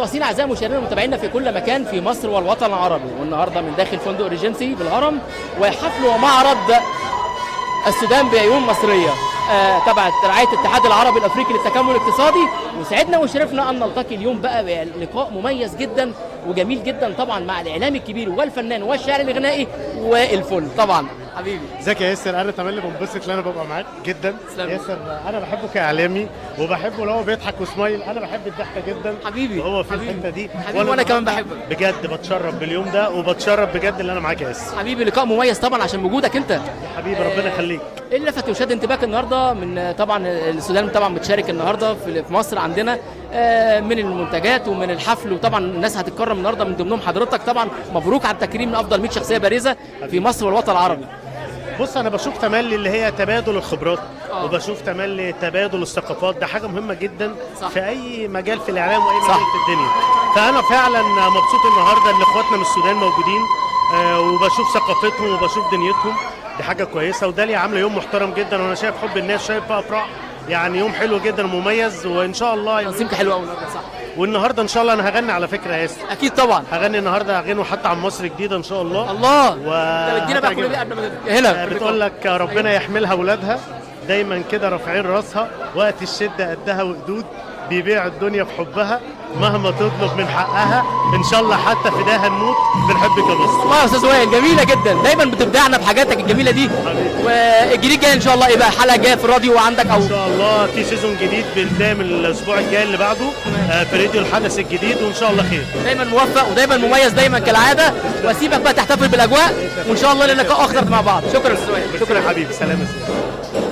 متواصلين اعزائي المشاهدين ومتابعينا في كل مكان في مصر والوطن العربي، والنهارده من داخل فندق ريجنسي بالهرم وحفل ومعرض السودان بعيون مصريه تبع رعايه الاتحاد العربي الافريقي للتكامل الاقتصادي. وسعدنا وشرفنا ان نلتقي اليوم بقى بلقاء مميز جدا وجميل جدا طبعا مع الاعلامي الكبير والفنان والشاعر الغنائي والفل طبعا. حبيبي ازيك يا ياسر؟ انا تملي بنبسط ان انا ببقى معاك جدا. ياسر انا بحبه كاعلامي وبحبه لو هو بيضحك وسمايل، انا بحب الضحكه جدا حبيبي وهو في الحته دي حبيبي وانا كمان بحبك بجد. بتشرف باليوم ده وبتشرف بجد اللي انا معاك يا ياسر. حبيبي لقاء مميز طبعا عشان وجودك انت حبيبي ربنا يخليك. ايه اللي لفت وشد انتباهك النهارده من طبعا السودان طبعا بتشارك النهارده في مصر عندنا من المنتجات ومن الحفل، وطبعا الناس هتتكرم النهارده من ضمنهم حضرتك. طبعا مبروك على التكريم من افضل 100 شخصيه بارزه في مصر والوطن العربي. بص انا بشوف تملي اللي هي تبادل الخبرات وبشوف تملي تبادل الثقافات، ده حاجه مهمه جدا صح. في اي مجال في الاعلام واي مجال في الدنيا. فانا فعلا مبسوط النهارده ان اخواتنا من السودان موجودين وبشوف ثقافتهم وبشوف دنيتهم، دي حاجه كويسه. وداليا عامله يوم محترم جدا وانا شايف حب الناس، شايف بقى افراح، يعني يوم حلو جدا ومميز وان شاء الله تنظيمك حلو قوي النهارده صح. والنهارده ان شاء الله انا هغني على فكره يا ياسر. اكيد طبعا هغني النهارده غنوه حتى عن مصر جديده ان شاء الله. الله انت بتجينا بقى كل دي قبل ما هنا بتقول لك ربنا يحملها ولادها دايما كده رافعين راسها، وقت الشده قدها وقدود، بيبيع الدنيا في حبها مهما تطلب من حقها، ان شاء الله حتى فداها نموت بنحبك يا مصر. والله يا استاذ وائل جميله جدا، دايما بتبدعنا بحاجاتك الجميله دي. والجديد جاي ان شاء الله ايه بقى؟ حلقه جايه في الراديو وعندك او ان شاء الله في سيزون جديد بنتابع الاسبوع الجاي اللي بعده في راديو الحدث الجديد، وان شاء الله خير. دايما موفق ودايما مميز دايما كالعاده، واسيبك بقى تحتفل بالاجواء وان شاء الله للقاء اخر مع بعض. شكرا يا استاذ وائل. شكرا يا حبيبي، سلام يا سيدي.